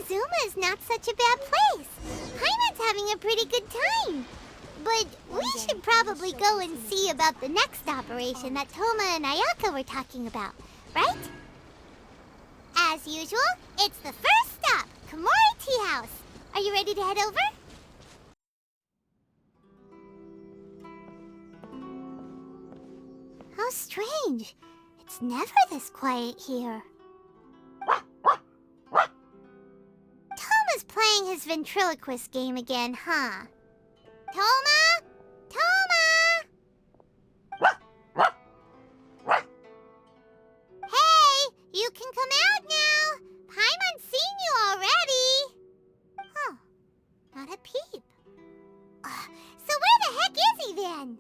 Azuma is not such a bad place. Paimon's having a pretty good time. But we should probably go and see about the next operation that Toma and Ayaka were talking about, right? As usual, it's the first stop, Komori Tea House. Are you ready to head over? How strange. It's never this quiet here. Toma's playing his ventriloquist game again, huh? Toma? Toma! Hey, you can come out now. Paimon's seen you already. Huh, not a peep. So where the heck is he then?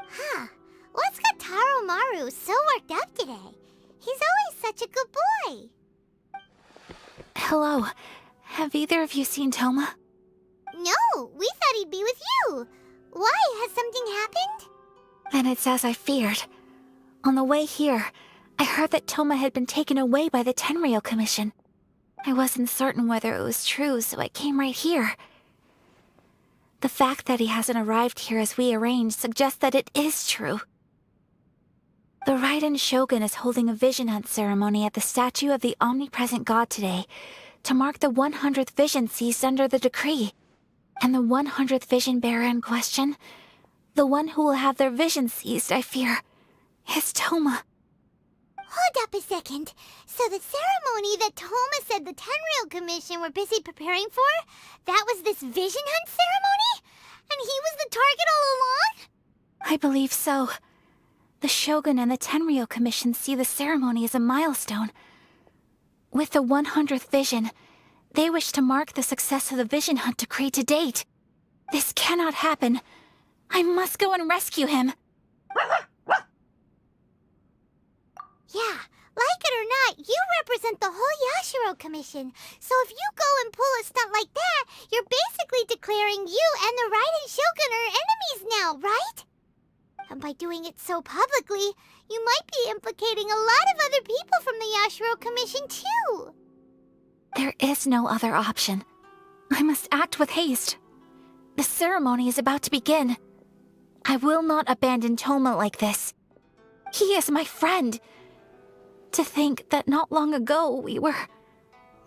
Huh, what's got Taro Maru so worked up today? He's always such a good boy. Hello. Have either of you seen Toma? No, we thought he'd be with you. Why? Has something happened? Then it's as I feared. On the way here, I heard that Toma had been taken away by the Tenryou Commission. I wasn't certain whether it was true, so I came right here. The fact that he hasn't arrived here as we arranged suggests that it is true. The Raiden Shogun is holding a vision hunt ceremony at the statue of the omnipresent god today to mark the 100th vision seized under the decree. And the 100th vision bearer in question, the one who will have their vision seized, I fear, is Toma. Hold up a second. So the ceremony that Toma said the Tenryou Commission were busy preparing for, that was this vision hunt ceremony? And he was the target all along? I believe so. The Shogun and the Tenryou Commission see the ceremony as a milestone. With the 100th vision, they wish to mark the success of the vision hunt decree to date. This cannot happen. I must go and rescue him. Yeah, like it or not, you represent the whole Yashiro Commission. So if you go and pull a stunt like that, you're basically declaring you and the Raiden Shogun are enemies now, right? And by doing it so publicly, you might be implicating a lot of other people from the Yashiro Commission too. There is no other option. I must act with haste. The ceremony is about to begin. I will not abandon Toma like this. He is my friend. To think that not long ago we were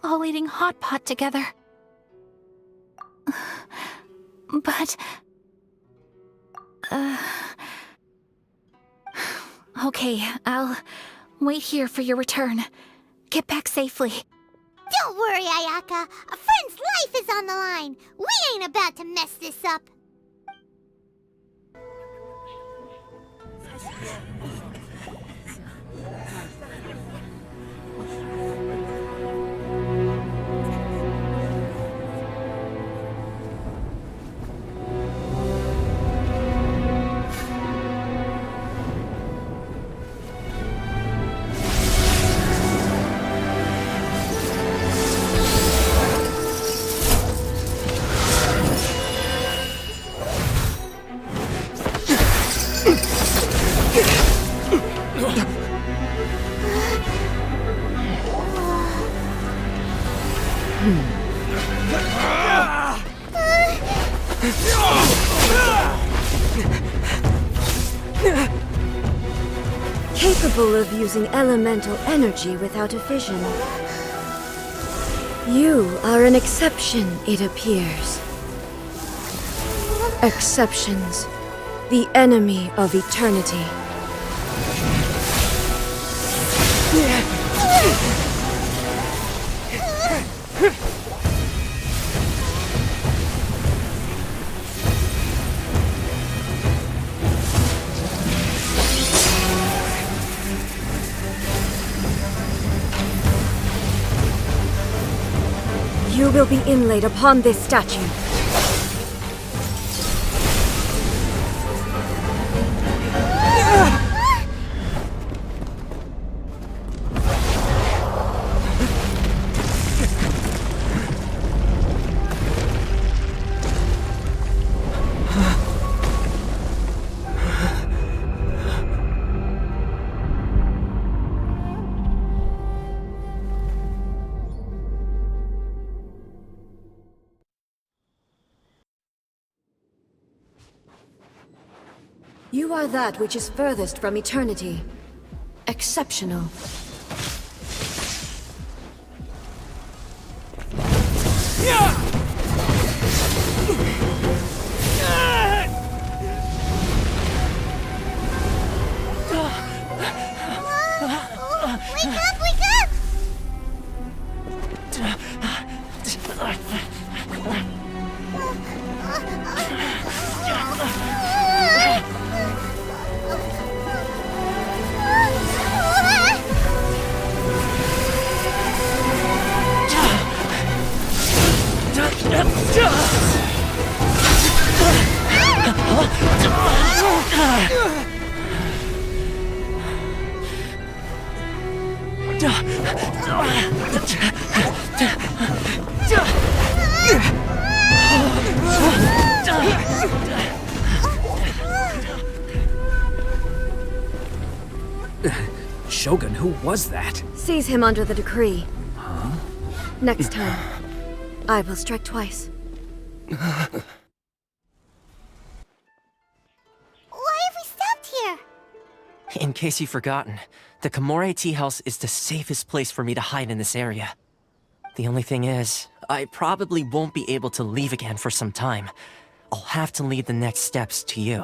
all eating hot pot together. But... Okay, I'll wait here for your return. Get back safely. Don't worry, Ayaka. A friend's life is on the line. We ain't about to mess this up. Capable of using elemental energy without a vision. You are an exception, it appears. Exceptions, the enemy of eternity. You will be inlaid upon this statue. You are that which is furthest from eternity. Exceptional. Wake up, wake up! Shogun, who was that? Seize him under the decree. Huh? Next time, I will strike twice. Why have we stopped here? In case you've forgotten, the Komore Tea House is the safest place for me to hide in this area. The only thing is, I probably won't be able to leave again for some time. I'll have to leave the next steps to you.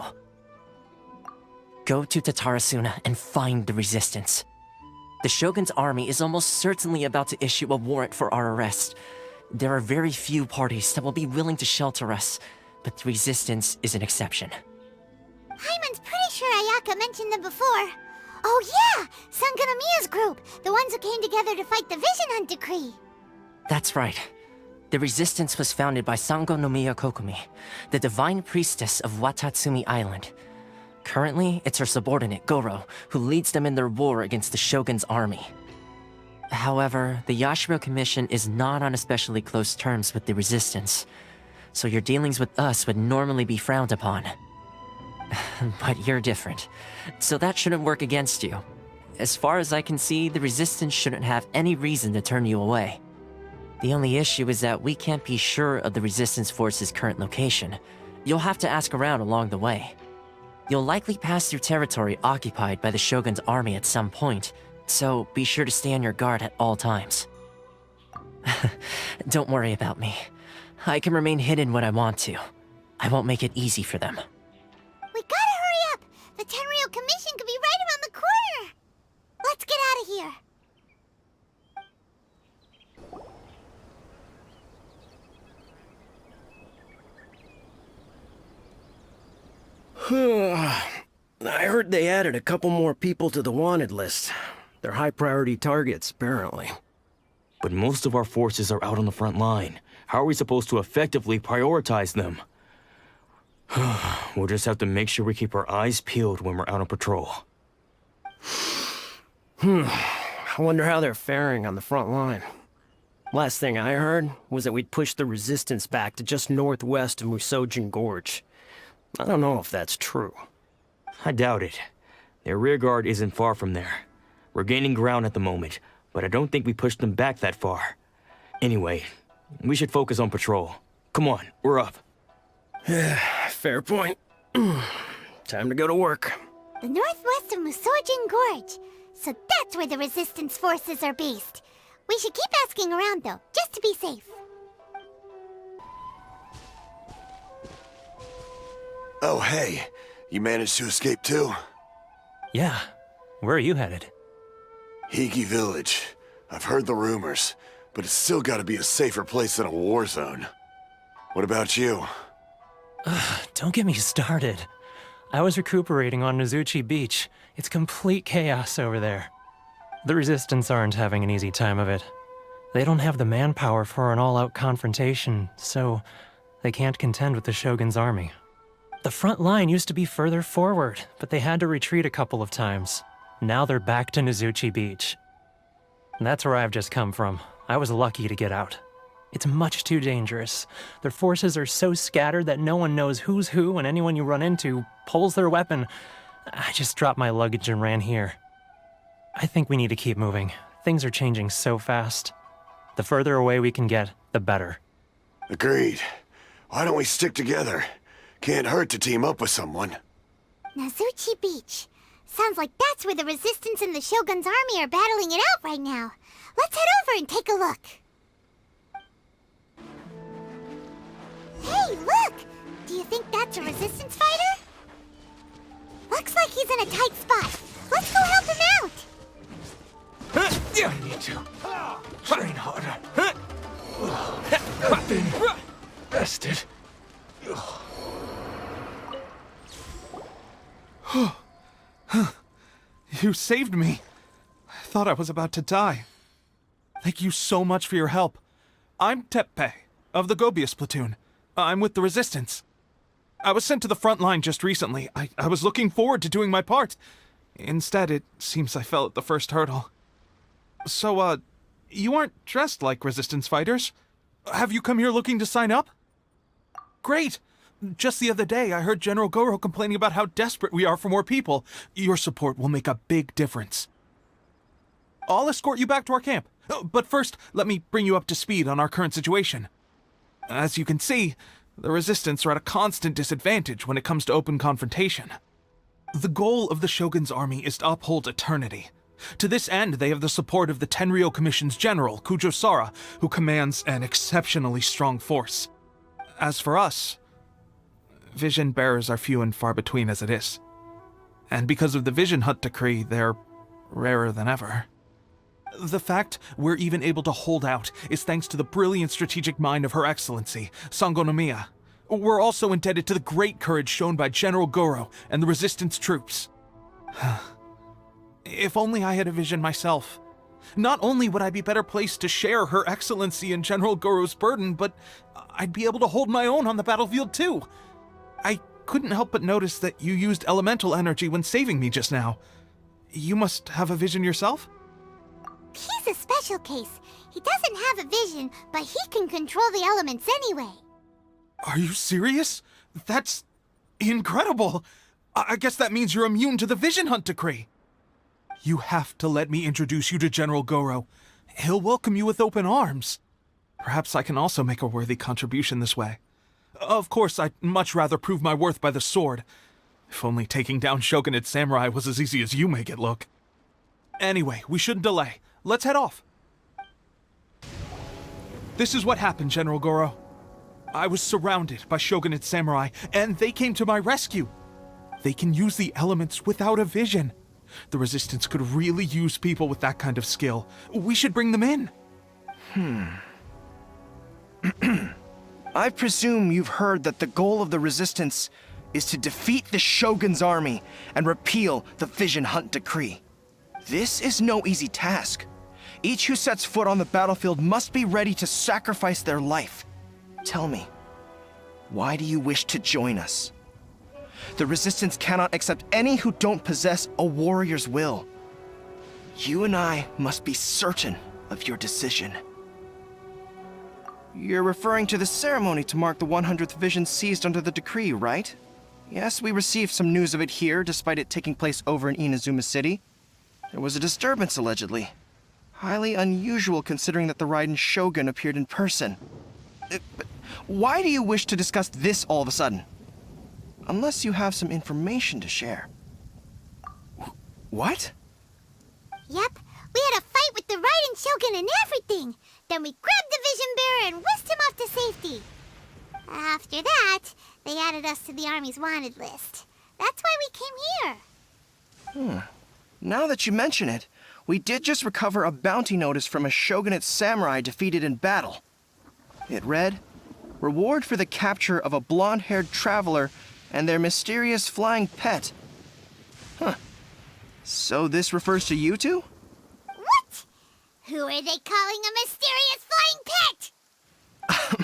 Go to Tatarasuna and find the Resistance. The Shogun's army is almost certainly about to issue a warrant for our arrest. There are very few parties that will be willing to shelter us, but the Resistance is an exception. Paimon's pretty sure Ayaka mentioned them before. Oh yeah! Sangonomiya's group! The ones who came together to fight the Vision Hunt Decree! That's right. The Resistance was founded by Sangonomiya Kokumi, the divine priestess of Watatsumi Island. Currently, it's her subordinate, Goro, who leads them in their war against the Shogun's army. However, the Yashiro Commission is not on especially close terms with the Resistance, so your dealings with us would normally be frowned upon. But you're different, so that shouldn't work against you. As far as I can see, the Resistance shouldn't have any reason to turn you away. The only issue is that we can't be sure of the Resistance Force's current location. You'll have to ask around along the way. You'll likely pass through territory occupied by the Shogun's army at some point, so be sure to stay on your guard at all times. Don't worry about me. I can remain hidden when I want to. I won't make it easy for them. We gotta hurry up! The Tenryou Commission could be right around the corner! Let's get out of here! I heard they added a couple more people to the wanted list. They're high-priority targets, apparently. But most of our forces are out on the front line. How are we supposed to effectively prioritize them? We'll just have to make sure we keep our eyes peeled when we're out on patrol. I wonder how they're faring on the front line. Last thing I heard was that we'd pushed the Resistance back to just northwest of Musojin Gorge. I don't know if that's true. I doubt it. Their rearguard isn't far from there. We're gaining ground at the moment, but I don't think we pushed them back that far. Anyway, we should focus on patrol. Come on, we're up. Fair point. Time to go to work. The northwest of Musojin Gorge. So that's where the Resistance forces are based. We should keep asking around though, just to be safe. Oh, hey. You managed to escape too? Yeah. Where are you headed? Higi Village. I've heard the rumors, but it's still gotta be a safer place than a war zone. What about you? Don't get me started. I was recuperating on Nozuchi Beach. It's complete chaos over there. The Resistance aren't having an easy time of it. They don't have the manpower for an all-out confrontation, so they can't contend with the Shogun's army. The front line used to be further forward, but they had to retreat a couple of times. Now they're back to Nozuchi Beach. That's where I've just come from. I was lucky to get out. It's much too dangerous. Their forces are so scattered that no one knows who's who, and anyone you run into pulls their weapon. I just dropped my luggage and ran here. I think we need to keep moving. Things are changing so fast. The further away we can get, the better. Agreed. Why don't we stick together? Can't hurt to team up with someone. Nazuchi Beach. Sounds like that's where the Resistance and the Shogun's army are battling it out right now. Let's head over and take a look. Hey, look! Do you think that's a Resistance fighter? Looks like he's in a tight spot. Let's go help him out! I need to train harder. I've been rested. You saved me. I thought I was about to die. Thank you so much for your help. I'm Teppei, of the Gobius platoon. I'm with the Resistance. I was sent to the front line just recently. I was looking forward to doing my part. Instead, it seems I fell at the first hurdle. So, you aren't dressed like Resistance fighters? Have you come here looking to sign up? Great! Just the other day, I heard General Goro complaining about how desperate we are for more people. Your support will make a big difference. I'll escort you back to our camp. But first, let me bring you up to speed on our current situation. As you can see, the Resistance are at a constant disadvantage when it comes to open confrontation. The goal of the Shogun's army is to uphold eternity. To this end, they have the support of the Tenryou Commission's general, Kujosara, who commands an exceptionally strong force. As for us, vision bearers are few and far between as it is. And because of the Vision Hut decree, they're rarer than ever. The fact we're even able to hold out is thanks to the brilliant strategic mind of Her Excellency, Sango Nomiya. We're also indebted to the great courage shown by General Goro and the Resistance troops. If only I had a vision myself. Not only would I be better placed to share Her Excellency and General Goro's burden, but I'd be able to hold my own on the battlefield too. I couldn't help but notice that you used elemental energy when saving me just now. You must have a vision yourself? He's a special case. He doesn't have a vision, but he can control the elements anyway. Are you serious? That's incredible. I guess that means you're immune to the Vision Hunt decree. You have to let me introduce you to General Goro. He'll welcome you with open arms. Perhaps I can also make a worthy contribution this way. Of course, I'd much rather prove my worth by the sword. If only taking down Shogunate samurai was as easy as you make it look. Anyway, we shouldn't delay. Let's head off. This is what happened, General Goro. I was surrounded by Shogunate samurai, and they came to my rescue. They can use the elements without a vision. The Resistance could really use people with that kind of skill. We should bring them in. I presume you've heard that the goal of the Resistance is to defeat the Shogun's army and repeal the Vision Hunt decree. This is no easy task. Each who sets foot on the battlefield must be ready to sacrifice their life. Tell me, why do you wish to join us? The Resistance cannot accept any who don't possess a warrior's will. You and I must be certain of your decision. You're referring to the ceremony to mark the 100th vision seized under the decree, right? Yes, we received some news of it here, despite it taking place over in Inazuma City. There was a disturbance, allegedly. Highly unusual considering that the Raiden Shogun appeared in person. But why do you wish to discuss this all of a sudden? Unless you have some information to share. What? Yep, we had a fight with the Raiden Shogun and everything. Then we grabbed the Vision Bearer and whisked him off to safety. After that, they added us to the Army's wanted list. That's why we came here. Now that you mention it, we did just recover a bounty notice from a Shogunate samurai defeated in battle. It read, "Reward for the capture of a blonde-haired traveler and their mysterious flying pet." So this refers to you two? What? Who are they calling a mysterious flying pet?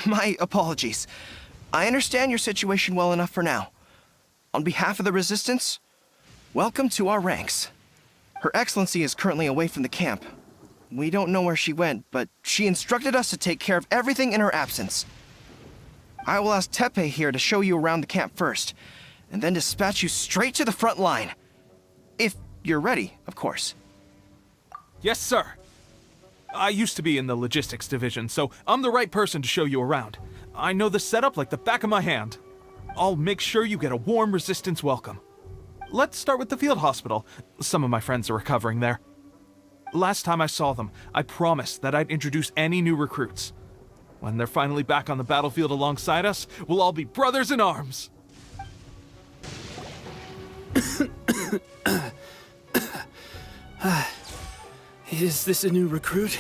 My apologies. I understand your situation well enough for now. On behalf of the Resistance, welcome to our ranks. Her Excellency is currently away from the camp. We don't know where she went, but she instructed us to take care of everything in her absence. I will ask Teppei here to show you around the camp first, and then dispatch you straight to the front line. If you're ready, of course. Yes, sir. I used to be in the logistics division, so I'm the right person to show you around. I know the setup like the back of my hand. I'll make sure you get a warm Resistance welcome. let's start with the field hospital. Some of my friends are recovering there. Last time I saw them, I promised that I'd introduce any new recruits. When they're finally back on the battlefield alongside us, we'll all be brothers in arms. Is this a new recruit?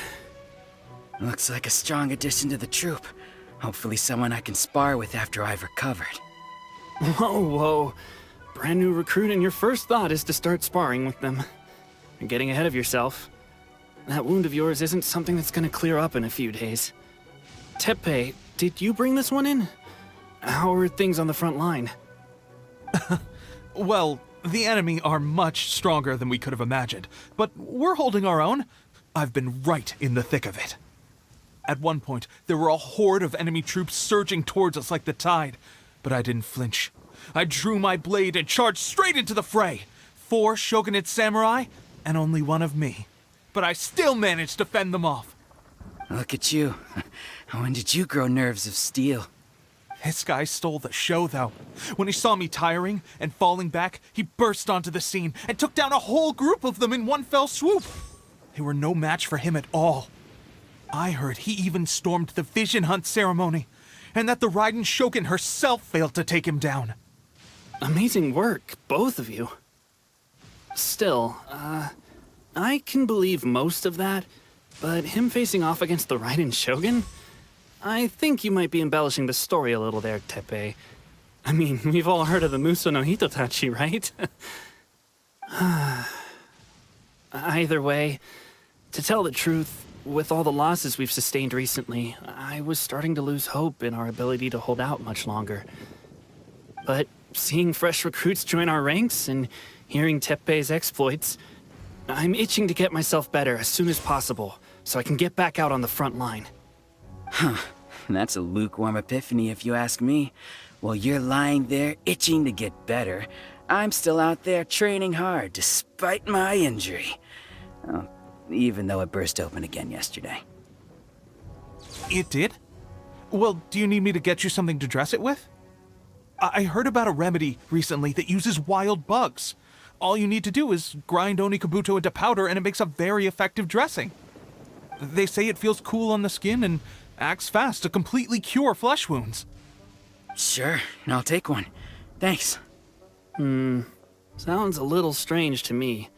Looks like a strong addition to the troop. Hopefully someone I can spar with after I've recovered. Whoa. Brand new recruit and your first thought is to start sparring with them. You're getting ahead of yourself. That wound of yours isn't something that's gonna clear up in a few days. Teppei, did you bring this one in? How are things on the front line? Well, the enemy are much stronger than we could have imagined, but we're holding our own. I've been right in the thick of it. At one point, there were a horde of enemy troops surging towards us like the tide, but I didn't flinch. I drew my blade and charged straight into the fray. 4 shogunate samurai, and only one of me. But I still managed to fend them off. Look at you. When did you grow nerves of steel? This guy stole the show, though. When he saw me tiring and falling back, he burst onto the scene and took down a whole group of them in one fell swoop. They were no match for him at all. I heard he even stormed the vision hunt ceremony, and that the Raiden Shogun herself failed to take him down. Amazing work, both of you. Still, I can believe most of that, but him facing off against the Raiden Shogun? I think you might be embellishing the story a little there, Teppei. I mean, we've all heard of the Muso no Hitotachi, right? Either way, to tell the truth, with all the losses we've sustained recently, I was starting to lose hope in our ability to hold out much longer. But seeing fresh recruits join our ranks and hearing Teppei's exploits, I'm itching to get myself better as soon as possible so I can get back out on the front line. Huh. That's a lukewarm epiphany if you ask me. While you're lying there itching to get better, I'm still out there training hard despite my injury. Oh, even though it burst open again yesterday. It did? Well, do you need me to get you something to dress it with? I heard about a remedy recently that uses wild bugs. All you need to do is grind Onikabuto into powder and it makes a very effective dressing. They say it feels cool on the skin and acts fast to completely cure flesh wounds. Sure, I'll take one. Thanks. Sounds a little strange to me.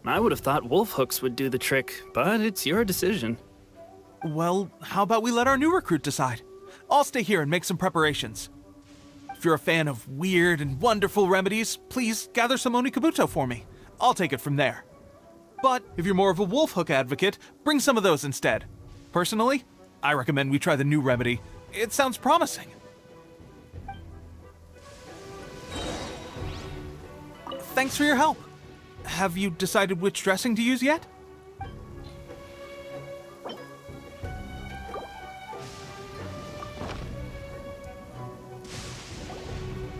I would have thought wolf hooks would do the trick, but it's your decision. Well, how about we let our new recruit decide? I'll stay here and make some preparations. If you're a fan of weird and wonderful remedies, please gather some Onikabuto for me. I'll take it from there. But if you're more of a wolf hook advocate, bring some of those instead. Personally, I recommend we try the new remedy. It sounds promising. Thanks for your help. Have you decided which dressing to use yet?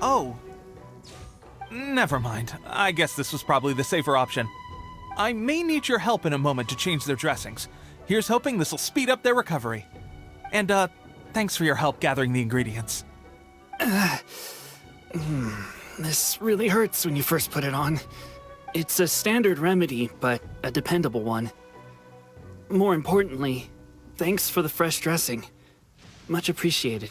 Oh. Never mind. I guess this was probably the safer option. I may need your help in a moment to change their dressings. Here's hoping this'll speed up their recovery. And, thanks for your help gathering the ingredients. This really hurts when you first put it on. It's a standard remedy, but a dependable one. More importantly, thanks for the fresh dressing. Much appreciated.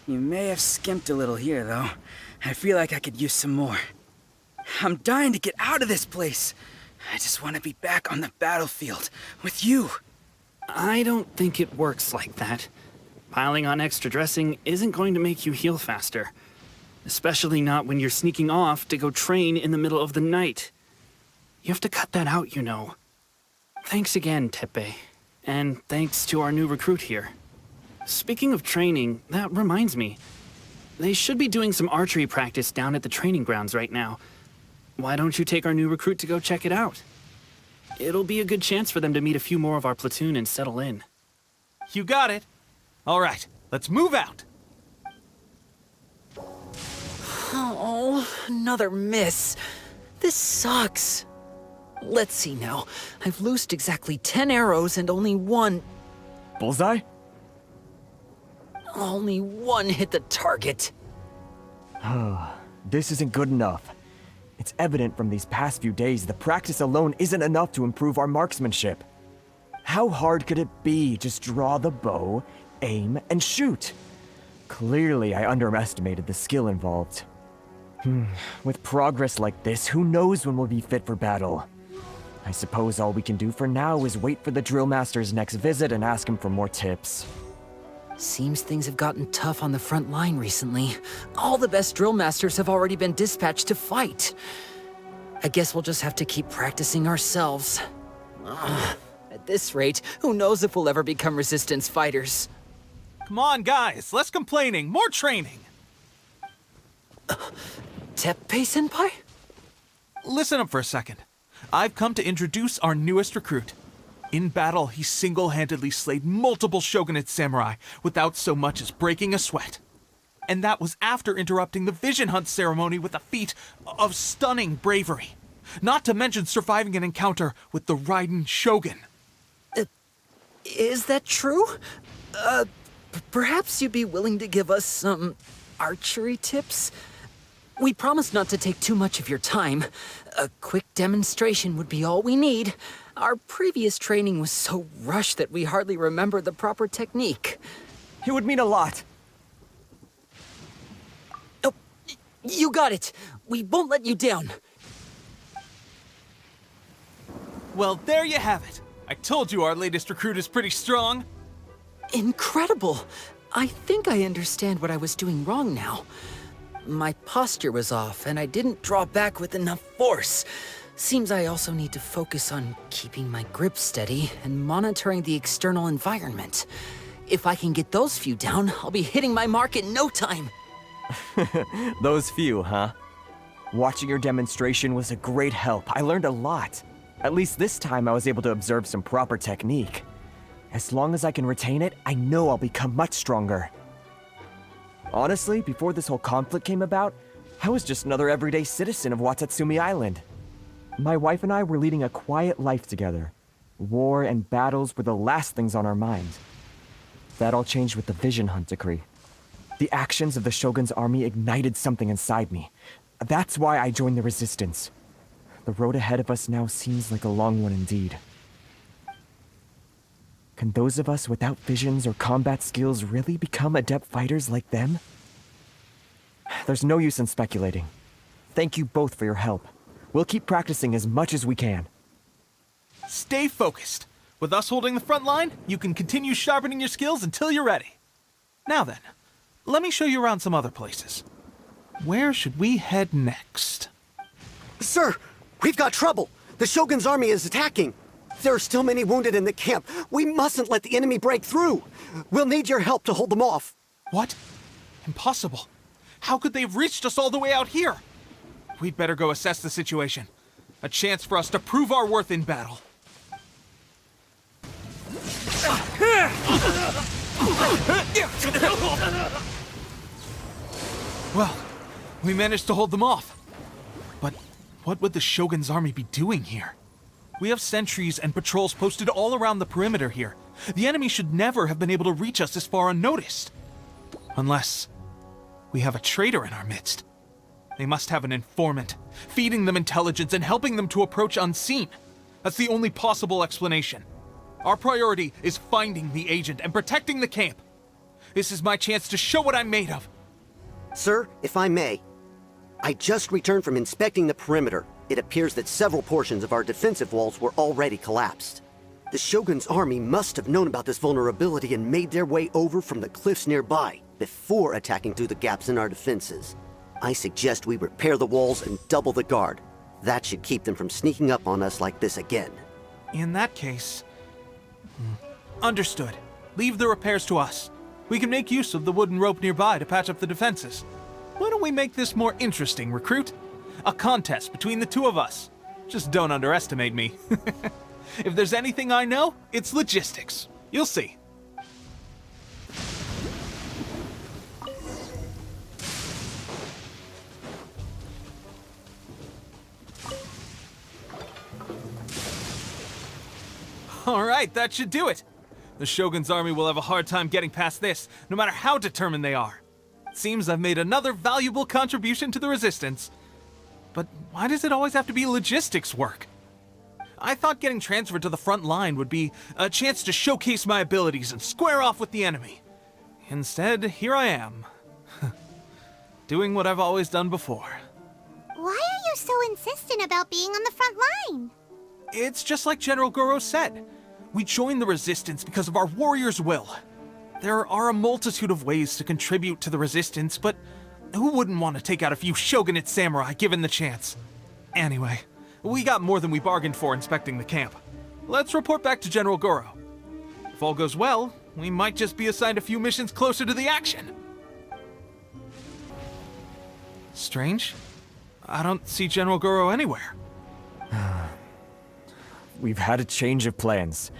You may have skimped a little here, though. I feel like I could use some more. I'm dying to get out of this place. I just want to be back on the battlefield with you. I don't think it works like that. Piling on extra dressing isn't going to make you heal faster. Especially not when you're sneaking off to go train in the middle of the night. You have to cut that out, you know. Thanks again, Teppei. And thanks to our new recruit here. Speaking of training, that reminds me. They should be doing some archery practice down at the training grounds right now. Why don't you take our new recruit to go check it out? It'll be a good chance for them to meet a few more of our platoon and settle in. You got it. All right, let's move out. Oh, another miss. This sucks. Let's see now. I've loosed exactly 10 arrows and only one... Bullseye? Only one hit the target. This isn't good enough. It's evident from these past few days the practice alone isn't enough to improve our marksmanship. How hard could it be? Just draw the bow, aim, and shoot. Clearly, I underestimated the skill involved. With progress like this, who knows when we'll be fit for battle? I suppose all we can do for now is wait for the drill master's next visit and ask him for more tips. Seems things have gotten tough on the front line recently. All the best drill masters have already been dispatched to fight. I guess we'll just have to keep practicing ourselves. At this rate, who knows if we'll ever become resistance fighters. Come on, guys, less complaining, more training. Teppei-senpai? Listen up for a second. I've come to introduce our newest recruit. In battle, he single-handedly slayed multiple shogunate samurai without so much as breaking a sweat. And that was after interrupting the vision hunt ceremony with a feat of stunning bravery. Not to mention surviving an encounter with the Raiden Shogun. Is that true? Perhaps you'd be willing to give us some archery tips? We promise not to take too much of your time. A quick demonstration would be all we need. Our previous training was so rushed that we hardly remember the proper technique. It would mean a lot. Oh, you got it. We won't let you down. Well, there you have it. I told you our latest recruit is pretty strong. Incredible. I think I understand what I was doing wrong now. My posture was off, and I didn't draw back with enough force. Seems I also need to focus on keeping my grip steady and monitoring the external environment. If I can get those few down, I'll be hitting my mark in no time. Those few, huh? Watching your demonstration was a great help. I learned a lot. At least this time I was able to observe some proper technique. As long as I can retain it, I know I'll become much stronger. Honestly, before this whole conflict came about, I was just another everyday citizen of Watatsumi Island. My wife and I were leading a quiet life together. War and battles were the last things on our minds. That all changed with the Vision Hunt decree. The actions of the Shogun's army ignited something inside me. That's why I joined the resistance. The road ahead of us now seems like a long one indeed. Can those of us without visions or combat skills really become adept fighters like them? There's no use in speculating. Thank you both for your help. We'll keep practicing as much as we can. Stay focused. With us holding the front line, you can continue sharpening your skills until you're ready. Now then, let me show you around some other places. Where should we head next? Sir, we've got trouble. The Shogun's army is attacking. There are still many wounded in the camp. We mustn't let the enemy break through. We'll need your help to hold them off. What? Impossible. How could they have reached us all the way out here? We'd better go assess the situation. A chance for us to prove our worth in battle. Well, we managed to hold them off. But what would the Shogun's army be doing here? We have sentries and patrols posted all around the perimeter here. The enemy should never have been able to reach us this far unnoticed. Unless we have a traitor in our midst. They must have an informant, feeding them intelligence and helping them to approach unseen. That's the only possible explanation. Our priority is finding the agent and protecting the camp. This is my chance to show what I'm made of. Sir, if I may, I just returned from inspecting the perimeter. It appears that several portions of our defensive walls were already collapsed. The Shogun's army must have known about this vulnerability and made their way over from the cliffs nearby before attacking through the gaps in our defenses. I suggest we repair the walls and double the guard. That should keep them from sneaking up on us like this again. In that case... Understood. Leave the repairs to us. We can make use of the wooden rope nearby to patch up the defenses. Why don't we make this more interesting, recruit? A contest between the two of us. Just don't underestimate me. If there's anything I know, it's logistics. You'll see. All right, that should do it. The Shogun's army will have a hard time getting past this, no matter how determined they are. Seems I've made another valuable contribution to the Resistance. But why does it always have to be logistics work? I thought getting transferred to the front line would be a chance to showcase my abilities and square off with the enemy. Instead, here I am. Doing what I've always done before. Why are you so insistent about being on the front line? It's just like General Goro said. We joined the Resistance because of our warrior's will. There are a multitude of ways to contribute to the Resistance, but who wouldn't want to take out a few shogunate samurai given the chance? Anyway, we got more than we bargained for inspecting the camp. Let's report back to General Goro. If all goes well, we might just be assigned a few missions closer to the action. Strange. I don't see General Goro anywhere. We've had a change of plans.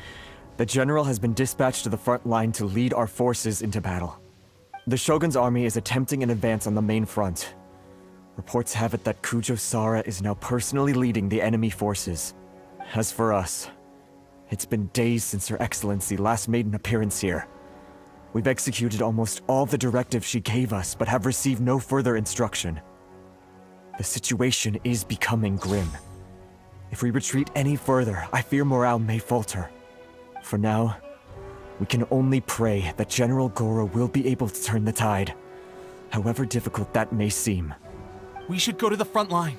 The general has been dispatched to the front line to lead our forces into battle. The Shogun's army is attempting an advance on the main front. Reports have it that Kujo Sara is now personally leading the enemy forces. As for us, it's been days since Her Excellency last made an appearance here. We've executed almost all the directives she gave us, but have received no further instruction. The situation is becoming grim. If we retreat any further, I fear morale may falter. For now, we can only pray that General Goro will be able to turn the tide, however difficult that may seem. We should go to the front line.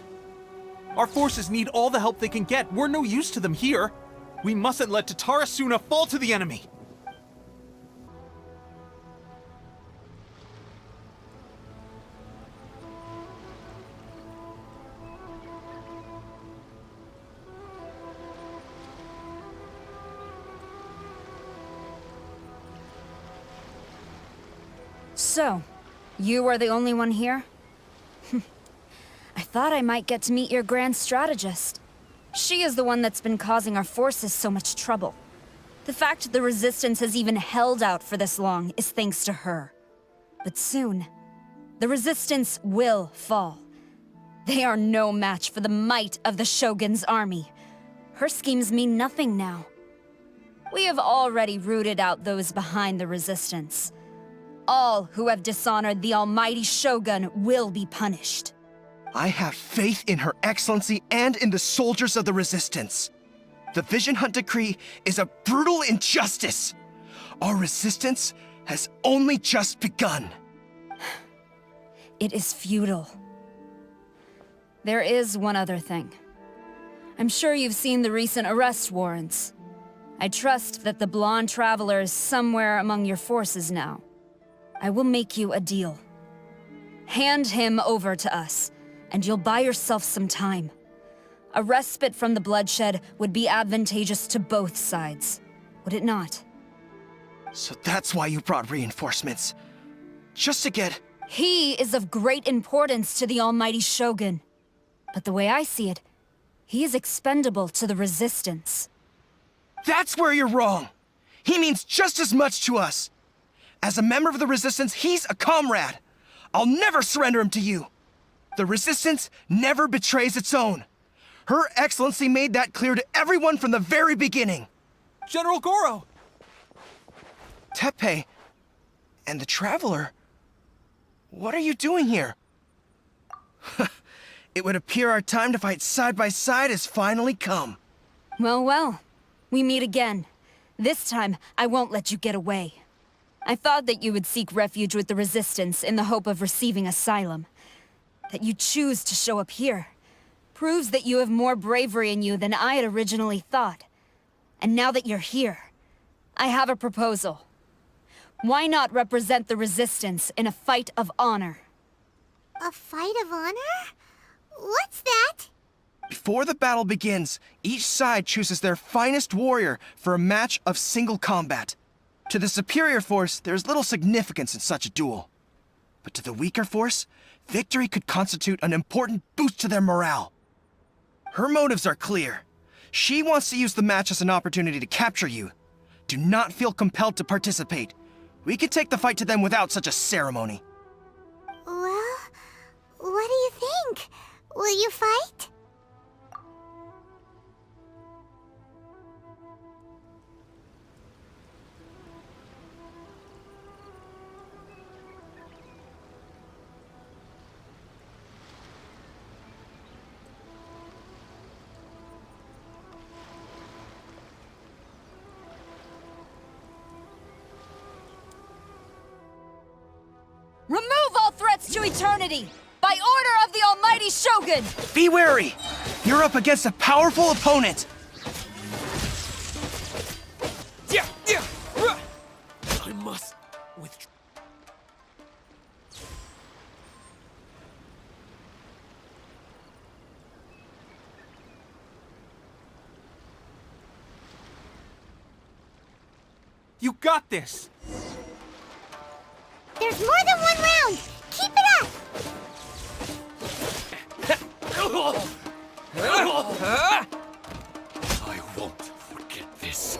Our forces need all the help they can get. We're no use to them here. We mustn't let Tatarasuna fall to the enemy. So, you are the only one here? I thought I might get to meet your grand strategist. She is the one that's been causing our forces so much trouble. The fact the Resistance has even held out for this long is thanks to her. But soon, the Resistance will fall. They are no match for the might of the Shogun's army. Her schemes mean nothing now. We have already rooted out those behind the Resistance. All who have dishonored the almighty Shogun will be punished. I have faith in Her Excellency and in the soldiers of the Resistance. The Vision Hunt Decree is a brutal injustice. Our resistance has only just begun. It is futile. There is one other thing. I'm sure you've seen the recent arrest warrants. I trust that the blonde traveler is somewhere among your forces now. I will make you a deal. Hand him over to us, and you'll buy yourself some time. A respite from the bloodshed would be advantageous to both sides, would it not? So that's why you brought reinforcements. Just to get... He is of great importance to the almighty Shogun. But the way I see it, he is expendable to the Resistance. That's where you're wrong! He means just as much to us! As a member of the Resistance, he's a comrade! I'll never surrender him to you! The Resistance never betrays its own. Her Excellency made that clear to everyone from the very beginning. General Goro! Teppei and the Traveler. What are you doing here? It would appear our time to fight side by side has finally come. Well, well. We meet again. This time, I won't let you get away. I thought that you would seek refuge with the Resistance in the hope of receiving asylum. That you choose to show up here proves that you have more bravery in you than I had originally thought. And now that you're here, I have a proposal. Why not represent the Resistance in a fight of honor? A fight of honor? What's that? Before the battle begins, each side chooses their finest warrior for a match of single combat. To the superior force, there's little significance in such a duel. But to the weaker force, victory could constitute an important boost to their morale. Her motives are clear. She wants to use the match as an opportunity to capture you. Do not feel compelled to participate. We could take the fight to them without such a ceremony. Well, what do you think? Will you fight? Remove all threats to eternity! By order of the Almighty Shogun! Be wary! You're up against a powerful opponent! I must withdraw. You got this! There's more than one round! Keep it up! I won't forget this.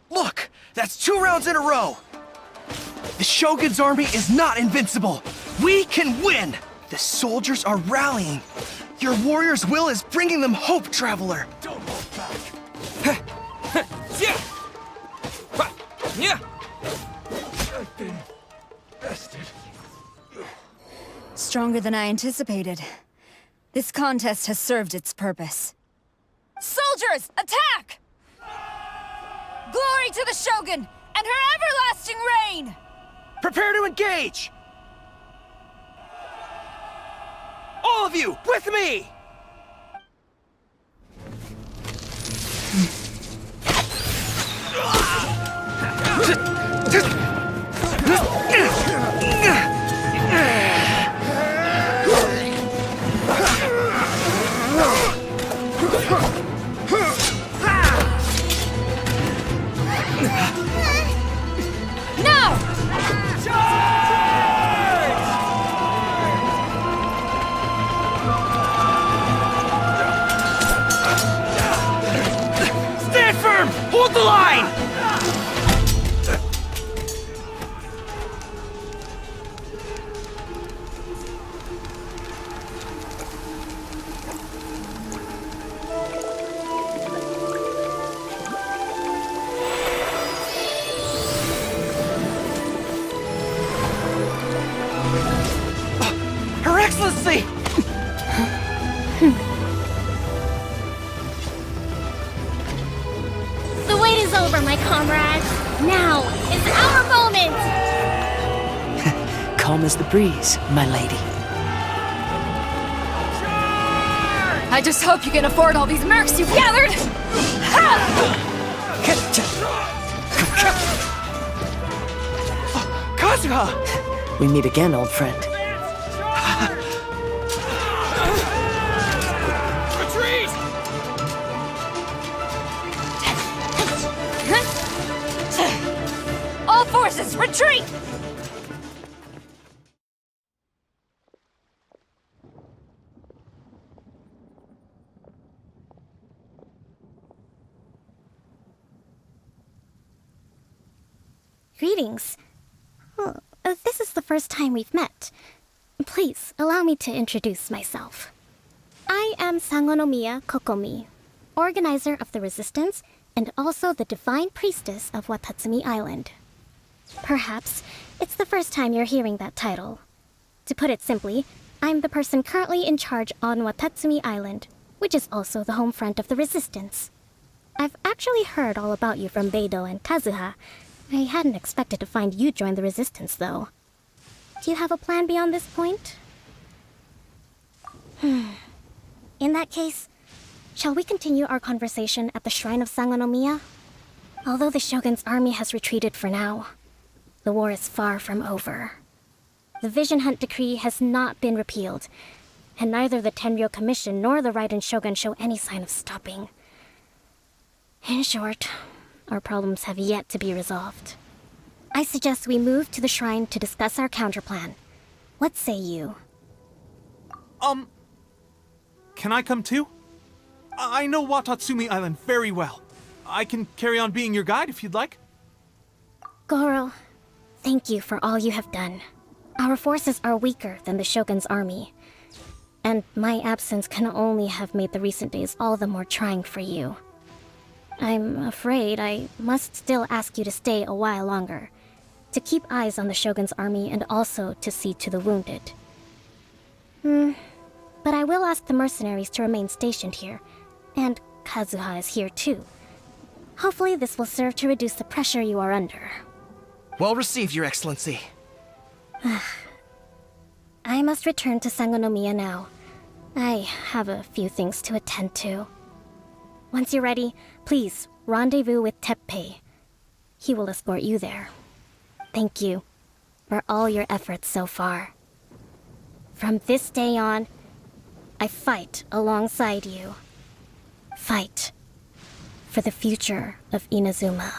Look! That's 2 rounds in a row! The Shogun's army is not invincible! We can win! The soldiers are rallying! Your warrior's will is bringing them hope, Traveler! Don't hold back. I've been bested. Stronger than I anticipated. This contest has served its purpose. Soldiers, attack! Glory to the Shogun and her everlasting reign! Prepare to engage! All of you, with me! Stand firm! Hold the line! Her Excellency! The wait is over, my comrades. Now is our moment! Calm as the breeze, my lady. I just hope you can afford all these mercs you've gathered! Kazuha! We meet again, old friend. Retreat! All forces, retreat! Greetings. Well, this is the first time we've met. Please, allow me to introduce myself. I am Sangonomiya Kokomi, organizer of the Resistance and also the Divine Priestess of Watatsumi Island. Perhaps it's the first time you're hearing that title. To put it simply, I'm the person currently in charge on Watatsumi Island, which is also the home front of the Resistance. I've actually heard all about you from Beidou and Kazuha. I hadn't expected to find you join the Resistance, though. Do you have a plan beyond this point? In that case, shall we continue our conversation at the Shrine of Sangonomiya? Although the Shogun's army has retreated for now, the war is far from over. The Vision Hunt Decree has not been repealed, and neither the Tenryou Commission nor the Raiden Shogun show any sign of stopping. In short, our problems have yet to be resolved. I suggest we move to the shrine to discuss our counterplan. What say you? Can I come too? I know Watatsumi Island very well. I can carry on being your guide if you'd like. Goro, thank you for all you have done. Our forces are weaker than the Shogun's army, and my absence can only have made the recent days all the more trying for you. I'm afraid I must still ask you to stay a while longer. to keep eyes on the Shogun's army and also to see to the wounded. But I will ask the mercenaries to remain stationed here, and Kazuha is here too. Hopefully this will serve to reduce the pressure you are under. Well received, Your Excellency. I must return to Sangonomiya now. I have a few things to attend to. Once you're ready, please rendezvous with Teppei. He will escort you there. Thank you for all your efforts so far. From this day on, I fight alongside you. Fight for the future of Inazuma.